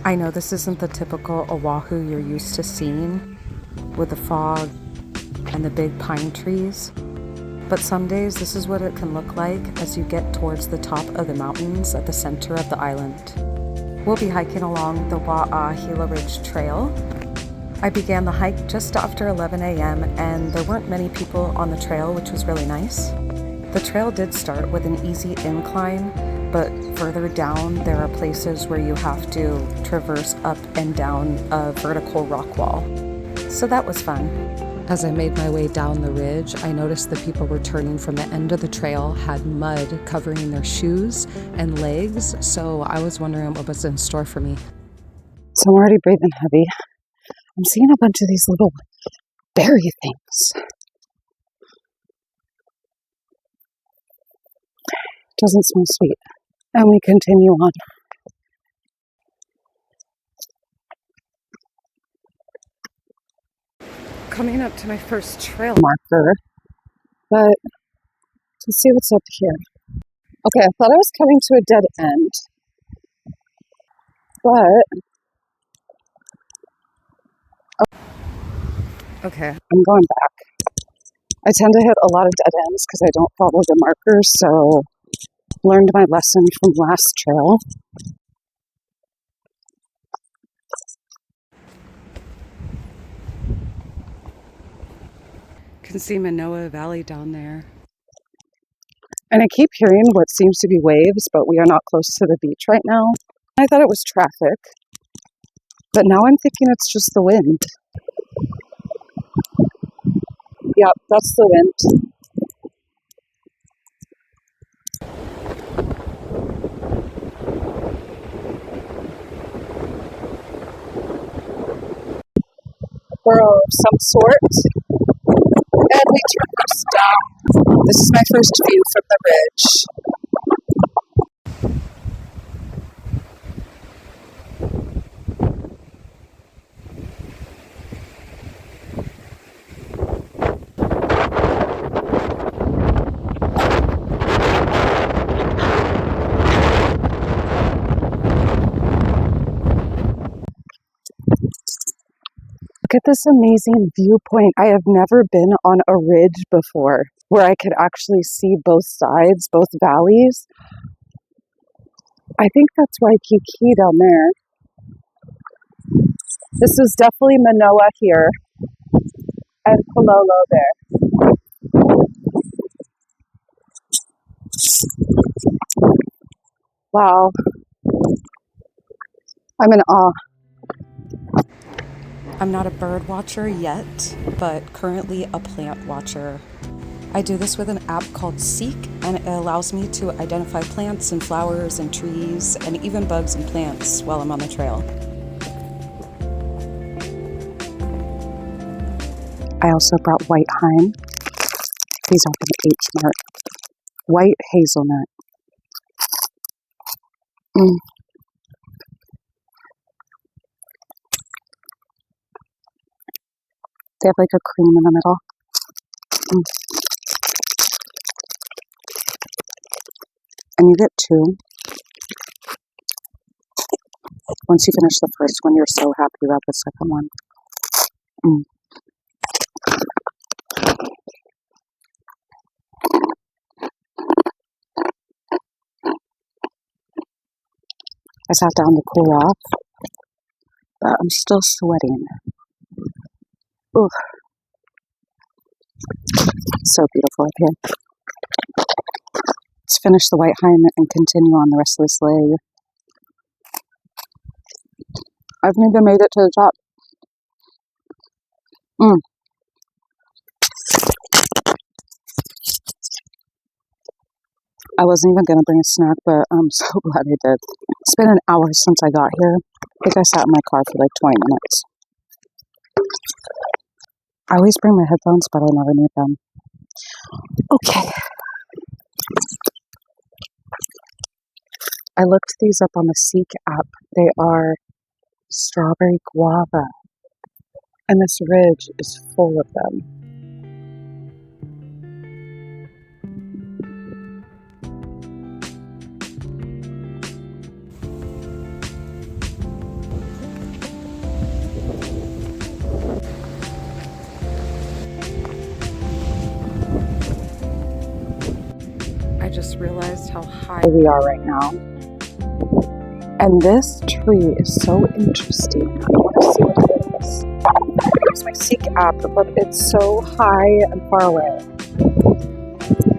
I know this isn't the typical Oahu you're used to seeing, with the fog and the big pine trees, but some days this is what it can look like as you get towards the top of the mountains at the center of the island. We'll be hiking along the Wa'ahila Ridge Trail. I began the hike just after 11 a.m. and there weren't many people on the trail, which was really nice. The trail did start with an easy incline, but further down there are places where you have to traverse up and down a vertical rock wall. So that was fun. As I made my way down the ridge, I noticed the people returning from the end of the trail had mud covering their shoes and legs, so I was wondering what was in store for me. So I'm already breathing heavy. I'm seeing a bunch of these little berry things. Doesn't smell sweet. And we continue on. Coming up to my first trail marker, but let's see what's up here. Okay, I thought I was coming to a dead end, but okay, I'm going back. I tend to hit a lot of dead ends because I don't follow the markers, so learned my lesson from last trail. Can see Manoa Valley down there. And I keep hearing what seems to be waves, but we are not close to the beach right now. I thought it was traffic, but now I'm thinking it's just the wind. Yep, that's the wind. Burrow of some sort, and we traverse down. This is my first view from the ridge. Look at this amazing viewpoint. I have never been on a ridge before where I could actually see both sides, both valleys. I think that's Waikiki down there. This is definitely Manoa here and Kololo there. Wow. I'm in awe. I'm not a bird watcher yet, but currently a plant watcher. I do this with an app called Seek, and it allows me to identify plants and flowers and trees and even bugs and plants while I'm on the trail. I also brought white Heim. These are from H Mart. White hazelnut. They have like a cream in the middle. And you get two. Once you finish the first one, you're so happy about the second one. I sat down to cool off, but I'm still sweating. Ooh. So beautiful up here. Let's finish the white Heim and continue on the rest of this leg. I've never made it to the top. I wasn't even going to bring a snack, but I'm so glad I did. It's been an hour since I got here. I think I sat in my car for like 20 minutes. I always bring my headphones, but I never need them. Okay. I looked these up on the Seek app. They are strawberry guava. And this ridge is full of them. just how high we are right now. And this tree is so interesting. I want to see what it is. I use my Seek app, but it's so high and far away.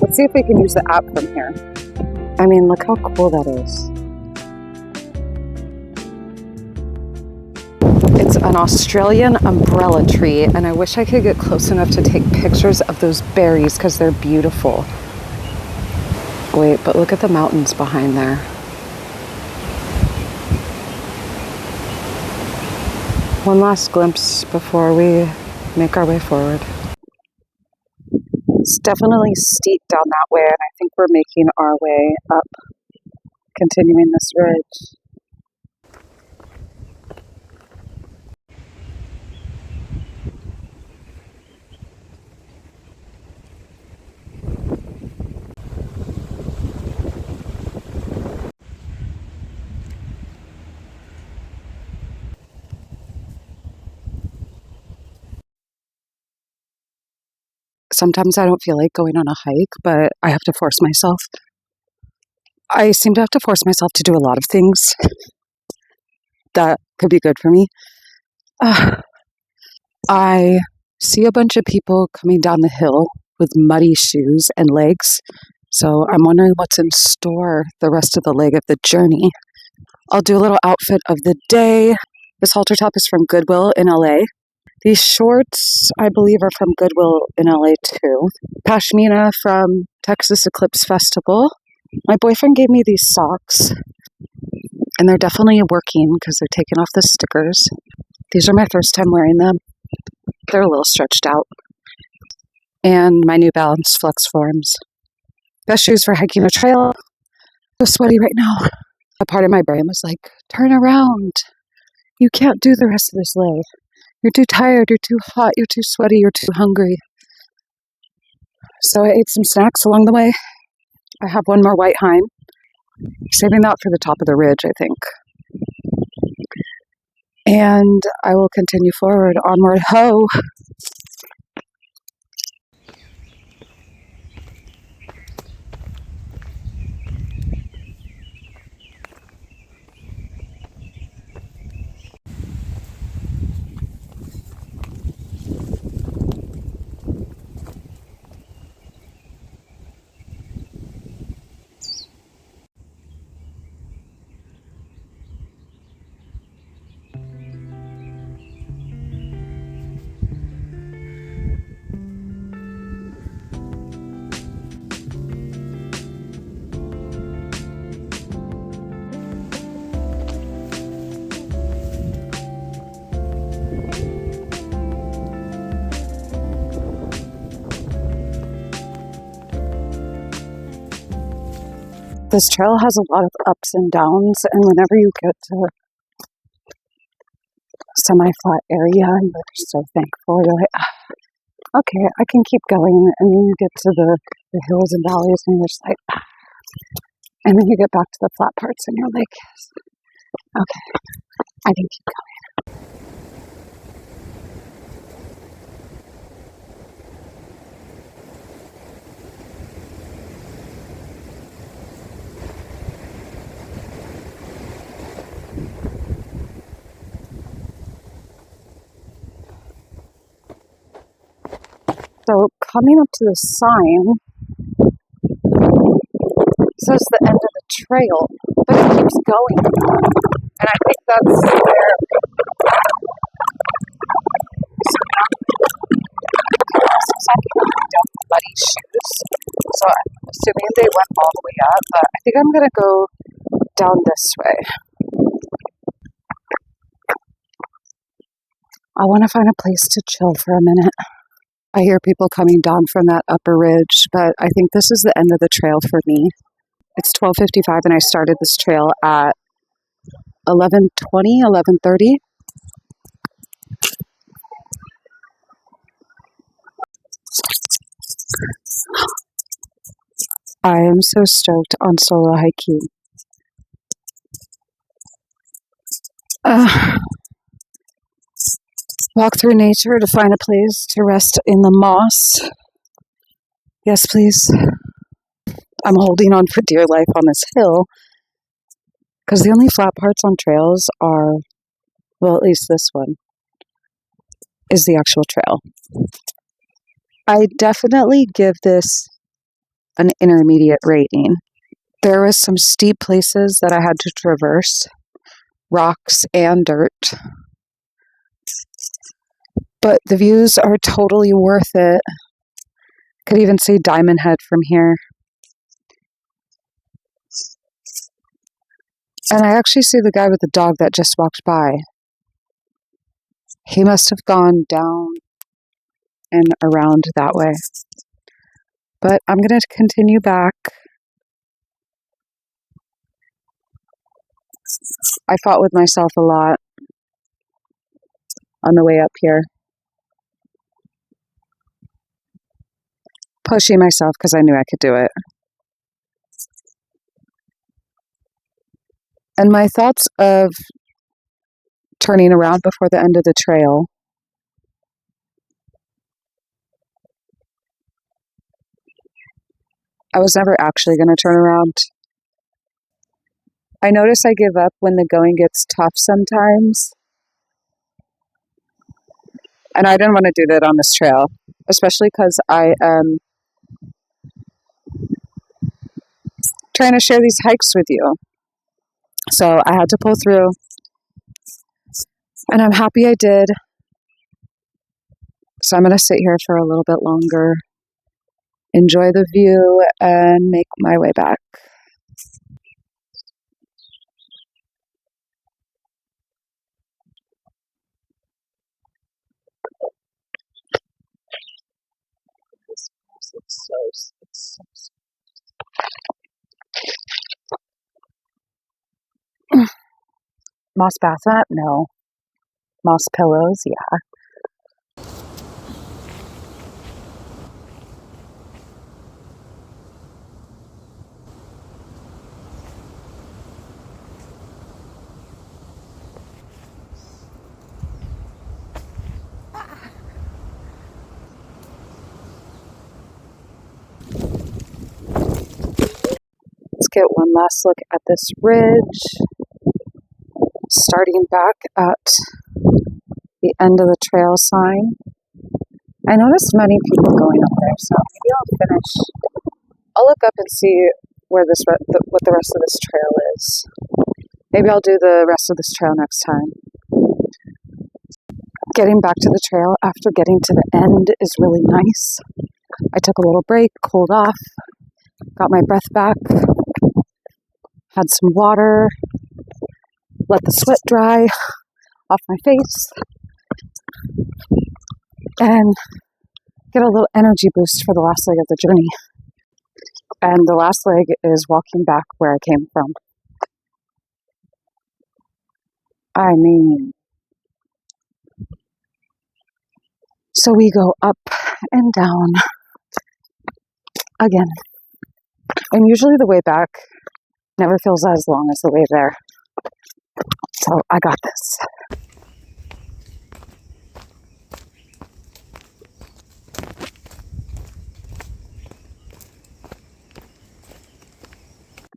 Let's see if we can use the app from here. I mean, look how cool that is. It's an Australian umbrella tree, and I wish I could get close enough to take pictures of those berries because they're beautiful. Wait, but look at the mountains behind there. One last glimpse before we make our way forward. It's definitely steep down that way, and I think we're making our way up, continuing this ridge. Sometimes I don't feel like going on a hike, but I have to force myself. I seem to have to force myself to do a lot of things that could be good for me. I see a bunch of people coming down the hill with muddy shoes and legs, so I'm wondering what's in store the rest of the leg of the journey. I'll do a little outfit of the day. This halter top is from Goodwill in LA. These shorts, I believe, are from Goodwill in LA too. Pashmina from Texas Eclipse Festival. My boyfriend gave me these socks, and they're definitely working because they're taking off the stickers. These are my first time wearing them. They're a little stretched out. And my New Balance Flex Forms. Best shoes for hiking a trail. So sweaty right now. A part of my brain was like, turn around. You can't do the rest of this leg. You're too tired, you're too hot, you're too sweaty, you're too hungry. So I ate some snacks along the way. I have one more white hind. Saving that for the top of the ridge, I think. And I will continue forward, onward, ho! This trail has a lot of ups and downs, and whenever you get to semi-flat area, you're so thankful. You're like, okay, I can keep going. And then you get to the hills and valleys, and you're just like, and then you get back to the flat parts, and you're like, yes, okay, I can keep going. So coming up to the sign, it says the end of the trail, but it keeps going. And I think that's where down muddy shoes. So I'm assuming they went all the way up, but I think I'm gonna go down this way. I want to find a place to chill for a minute. I hear people coming down from that upper ridge, but I think this is the end of the trail for me. It's 12:55 and I started this trail at 11:20, 11:30. I am so stoked on solo hiking. Walk through nature to find a place to rest in the moss. Yes, please. I'm holding on for dear life on this hill because the only flat parts on trails are, well, at least this one, is the actual trail. I definitely give this an intermediate rating. There was some steep places that I had to traverse, rocks and dirt, but the views are totally worth it. Could even see Diamond Head from here. And I actually see the guy with the dog that just walked by. He must have gone down and around that way. But I'm going to continue back. I fought with myself a lot on the way up here. Pushing myself because I knew I could do it. And my thoughts of turning around before the end of the trail, I was never actually going to turn around. I notice I give up when the going gets tough sometimes. And I didn't want to do that on this trail, especially because I am trying to share these hikes with you. So I had to pull through. And I'm happy I did. So I'm going to sit here for a little bit longer, enjoy the view, and make my way back. Moss bath mat? No. Moss pillows? Yeah. Let's get one last look at this ridge. Starting back at the end of the trail sign. I noticed many people going up there, so maybe I'll finish. I'll look up and see where what the rest of this trail is. Maybe I'll do the rest of this trail next time. Getting back to the trail after getting to the end is really nice. I took a little break, cooled off, got my breath back, had some water, let the sweat dry off my face, and get a little energy boost for the last leg of the journey. And the last leg is walking back where I came from. I mean, so we go up and down again. And usually the way back never feels as long as the way there. So I got this.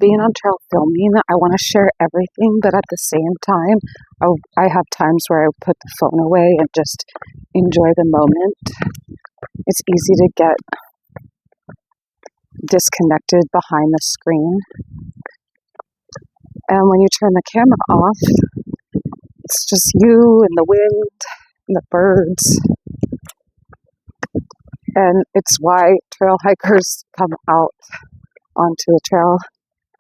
Being on trail filming, I want to share everything, but at the same time, I have times where I put the phone away and just enjoy the moment. It's easy to get disconnected behind the screen. And when you turn the camera off, it's just you and the wind and the birds. And it's why trail hikers come out onto a trail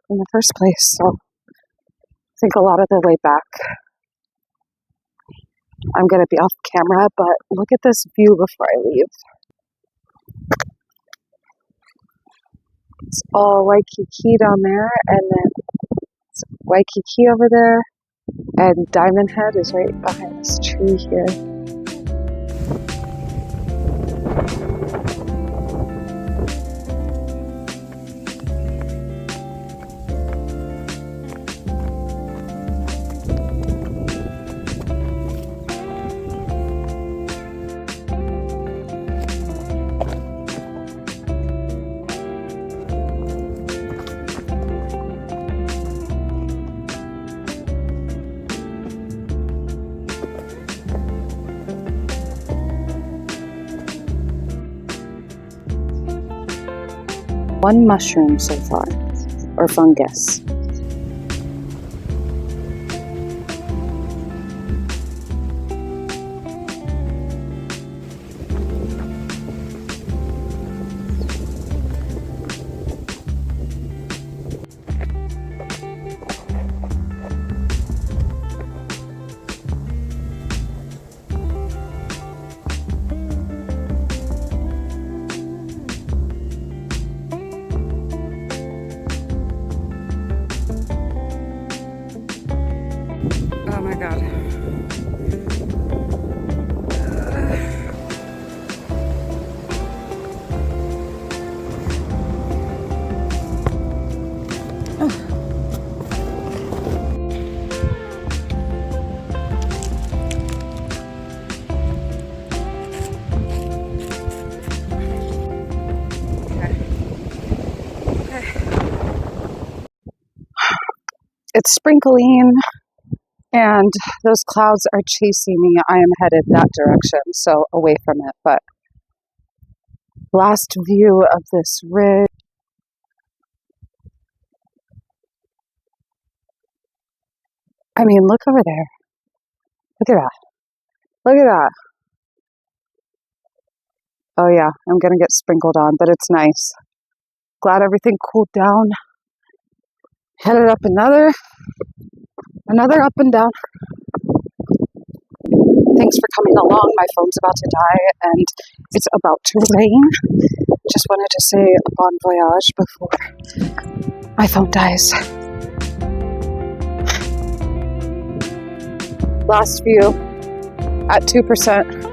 in the first place. So I think a lot of the way back I'm going to be off camera, but look at this view before I leave. It's all Waikiki down there, and then it's Waikiki over there, and Diamond Head is right behind this tree here. One mushroom so far, or fungus. Oh my god. It's sprinkling, and those clouds are chasing me. I am headed that direction, so away from it. But last view of this ridge. I mean, look over there. Look at that. Look at that. Oh yeah, I'm gonna get sprinkled on, but it's nice. Glad everything cooled down. Headed up another up and down. Thanks for coming along. My phone's about to die and it's about to rain. Just wanted to say bon voyage before my phone dies. Last view at 2%.